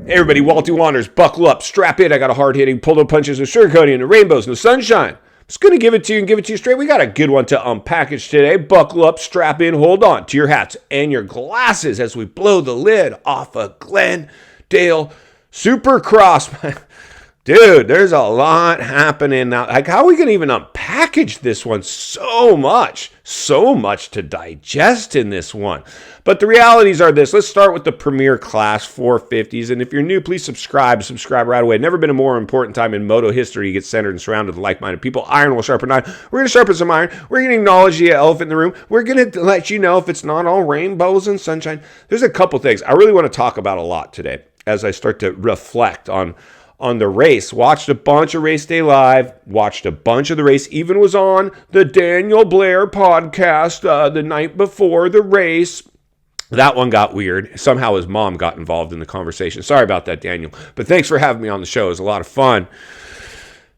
Hey everybody, Walty Wanders, buckle up, strap in. I got a hard-hitting, pull no punches, no sugarcoating, no rainbows, no sunshine. I'm just going to give it to you and give it to you straight. We got a good one to unpackage today. Buckle up, strap in, hold on to your hats and your glasses as we blow the lid off of Glendale Supercross. Dude, there's a lot happening now. Like, how are we going to even unpackage this one? So much to digest in this one. But the realities are this. Let's start with the Premier Class 450s. And if you're new, please subscribe right away. Never been a more important time in moto history to get centered and surrounded with like-minded people. Iron will sharpen iron. We're going to sharpen some iron. We're going to acknowledge the elephant in the room. We're going to let you know if it's not all rainbows and sunshine. There's a couple things I really want to talk about a lot today as I start to reflect on the race. Watched a bunch of Race Day Live, watched a bunch of the race, even was on the Daniel Blair podcast the night before the race. That one got weird. Somehow his mom got involved in the conversation. Sorry about that, Daniel. But thanks for having me on the show. It was a lot of fun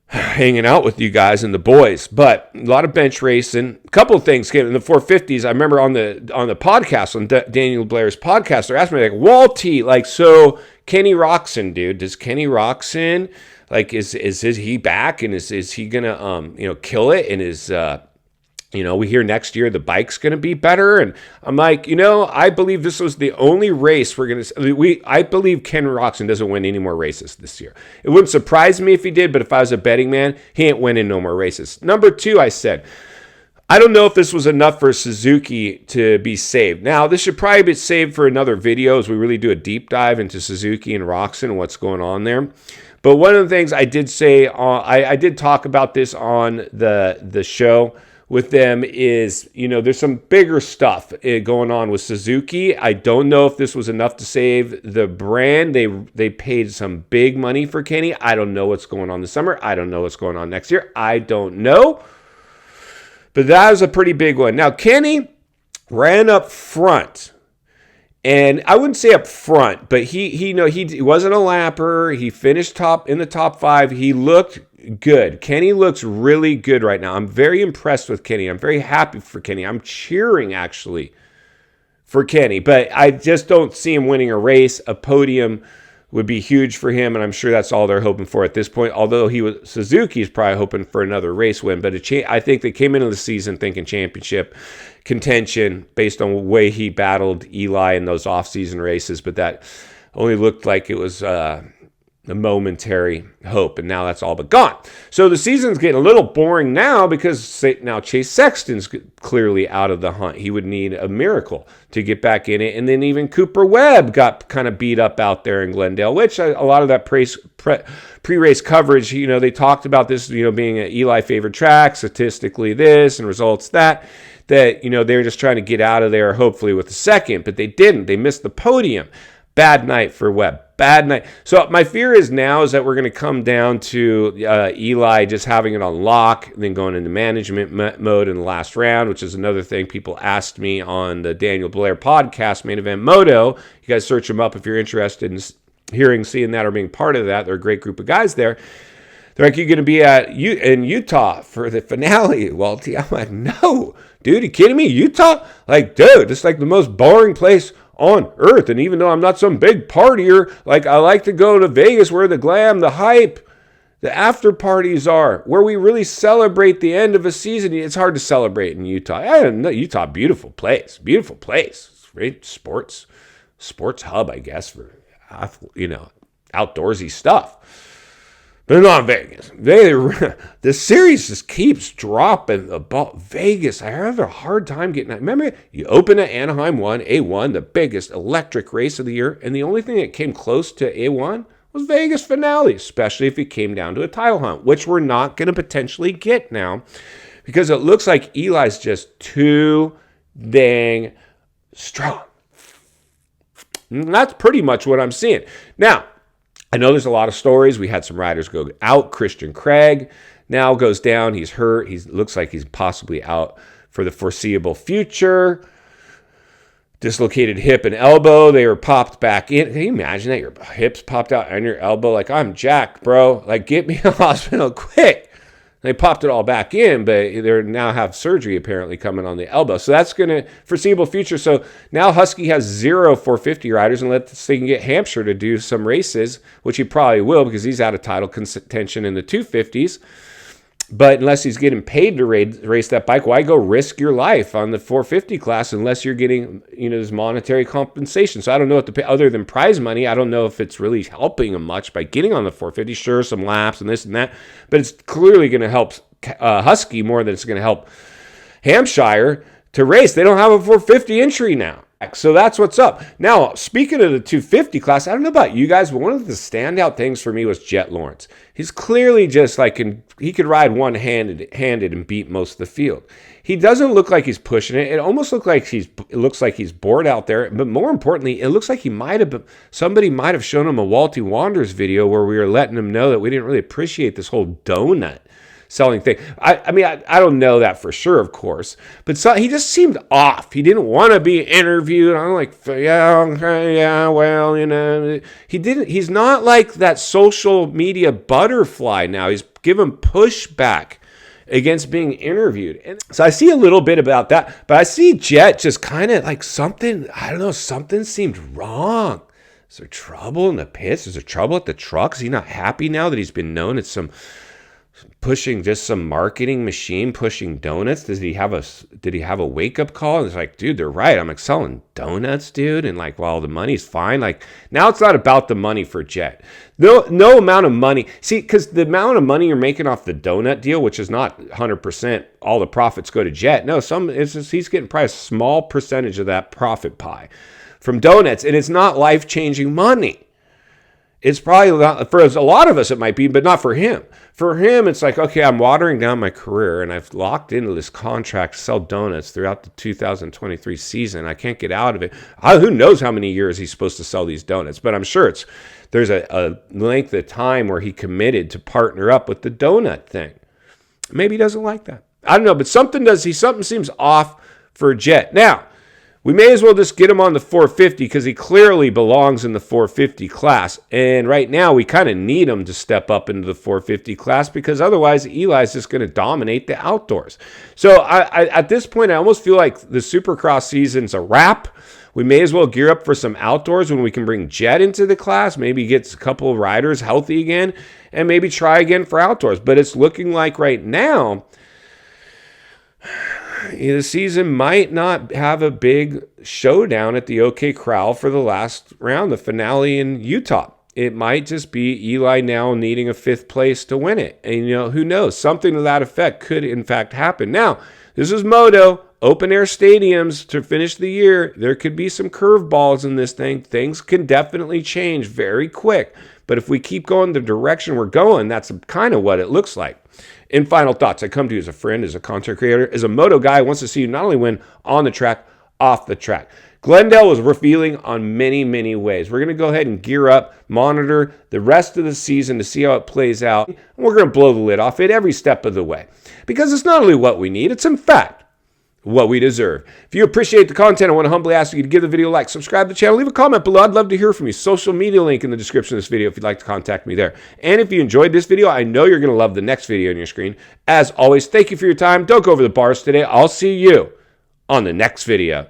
hanging out with you guys and the boys. But a lot of bench racing. A couple of things came in the 450s. I remember on the podcast, on Daniel Blair's podcast, they're asking me, like, Walty, like, so Kenny Roczen, dude, does Kenny Roczen, like, is he back, and is he gonna kill it, and is we hear next year the bike's gonna be better? And I'm like, I believe this was the only race I believe Ken Roczen doesn't win any more races this year. It wouldn't surprise me if he did, but if I was a betting man, he ain't winning no more races. Number two, I said, I don't know if this was enough for Suzuki to be saved. Now, this should probably be saved for another video as we really do a deep dive into Suzuki and Roczen and what's going on there. But one of the things I did say, I did talk about this on the show with them is, there's some bigger stuff going on with Suzuki. I don't know if this was enough to save the brand. They paid some big money for Kenny. I don't know what's going on this summer. I don't know what's going on next year. I don't know. But that was a pretty big one. Now, Kenny ran up front. And I wouldn't say up front, but he wasn't a lapper. He finished in the top 5. He looked good. Kenny looks really good right now. I'm very impressed with Kenny. I'm very happy for Kenny. I'm cheering, actually, for Kenny. But I just don't see him winning a race. A podium would be huge for him, and I'm sure that's all they're hoping for at this point. Although Suzuki's probably hoping for another race win, but I think they came into the season thinking championship contention based on the way he battled Eli in those off-season races, but that only looked like it was a momentary hope, and now that's all but gone. So the season's getting a little boring now because now Chase Sexton's clearly out of the hunt. He would need a miracle to get back in it, and then even Cooper Webb got kind of beat up out there in Glendale, which a lot of that pre-race coverage, they talked about this, being an Eli favored track, statistically this and results that they were just trying to get out of there hopefully with the second, but they didn't. They missed the podium. Bad night for Webb. Bad night. So my fear is that we're going to come down to Eli just having it on lock, and then going into management mode in the last round, which is another thing people asked me on the Daniel Blair podcast, Main Event Moto. You guys search them up if you're interested in seeing that or being part of that. They're a great group of guys there. They're like, you're going to be in Utah for the finale, Walty. I'm like, no, dude, you kidding me? Utah? Like, dude, it's like the most boring place on earth. And even though I'm not some big partier, like, I like to go to Vegas where the glam, the hype, the after parties are, where we really celebrate the end of a season. It's hard to celebrate in Utah. I don't know, Utah, beautiful place. It's great sports hub, I guess, for outdoorsy stuff. But not Vegas. The series just keeps dropping the ball. Vegas, I have a hard time getting that. Remember, you open at Anaheim 1, A1, the biggest electric race of the year, and the only thing that came close to A1 was Vegas finale, especially if it came down to a title hunt, which we're not going to potentially get now because it looks like Eli's just too dang strong. And that's pretty much what I'm seeing. Now, I know there's a lot of stories. We had some riders go out. Christian Craig now goes down. He's hurt. He looks like he's possibly out for the foreseeable future. Dislocated hip and elbow. They were popped back in. Can you imagine that? Your hips popped out on your elbow. Like, I'm jacked, bro. Like, get me to the hospital quick. They popped it all back in, but they now have surgery apparently coming on the elbow. So that's going to foreseeable future. So now Husky has 0 450 riders unless they can get Hampshire to do some races, which he probably will because he's out of title contention in the 250s. But unless he's getting paid to race that bike, why go risk your life on the 450 class unless you're getting, this monetary compensation? So I don't know what to pay other than prize money. I don't know if it's really helping him much by getting on the 450. Sure, some laps and this and that, but it's clearly going to help Husky more than it's going to help Hampshire to race. They don't have a 450 entry now. So that's what's up. Now, speaking of the 250 class, I don't know about you guys, but one of the standout things for me was Jett Lawrence. He's clearly just like, he could ride one-handed and beat most of the field. He doesn't look like he's pushing it. It almost looks like he's bored out there. But more importantly, it looks like somebody might have shown him a Walty Wanders video where we were letting him know that we didn't really appreciate this whole donut selling thing. I mean, I don't know that for sure, of course, but he just seemed off. He didn't want to be interviewed. I'm like, yeah, well, he's not like that social media butterfly now. He's given pushback against being interviewed. And so I see a little bit about that, but I see Jett just kind of like something seemed wrong. Is there trouble in the pits? Is there trouble at the trucks? Is he not happy now that he's been known at some marketing machine pushing donuts? Did he have a wake up call? And it's like, dude, they're right. I'm like selling donuts, dude. And like, well, the money's fine. Like now it's not about the money for Jett. No amount of money. See, because the amount of money you're making off the donut deal, which is not 100% all the profits go to Jett. No, he's getting probably a small percentage of that profit pie from donuts. And it's not life-changing money. It's probably not, for a lot of us it might be, but not for him. For him, it's like, okay, I'm watering down my career and I've locked into this contract to sell donuts throughout the 2023 season. I can't get out of it. Who knows how many years he's supposed to sell these donuts, but I'm sure there's a length of time where he committed to partner up with the donut thing. Maybe he doesn't like that. I don't know, but something seems off for Jett. Now, we may as well just get him on the 450 because he clearly belongs in the 450 class. And right now, we kind of need him to step up into the 450 class because otherwise, Eli's just going to dominate the outdoors. So at this point, I almost feel like the Supercross season's a wrap. We may as well gear up for some outdoors when we can bring Jett into the class, maybe get a couple of riders healthy again, and maybe try again for outdoors. But it's looking like right now, the season might not have a big showdown at the OK Corral for the last round, the finale in Utah. It might just be Eli now needing a 5th place to win it. And, who knows? Something to that effect could, in fact, happen. Now, this is Moto, open-air stadiums to finish the year. There could be some curveballs in this thing. Things can definitely change very quick. But if we keep going the direction we're going, that's kind of what it looks like. In final thoughts, I come to you as a friend, as a content creator, as a moto guy who wants to see you not only win on the track, off the track. Glendale was revealing on many, many ways. We're going to go ahead and gear up, monitor the rest of the season to see how it plays out. And we're going to blow the lid off it every step of the way. Because it's not only what we need, it's in fact what we deserve. If you appreciate the content, I want to humbly ask you to give the video a like, subscribe to the channel, leave a comment below. I'd love to hear from you. Social media link in the description of this video if you'd like to contact me there. And if you enjoyed this video, I know you're going to love the next video on your screen. As always, thank you for your time. Don't go over the bars today. I'll see you on the next video.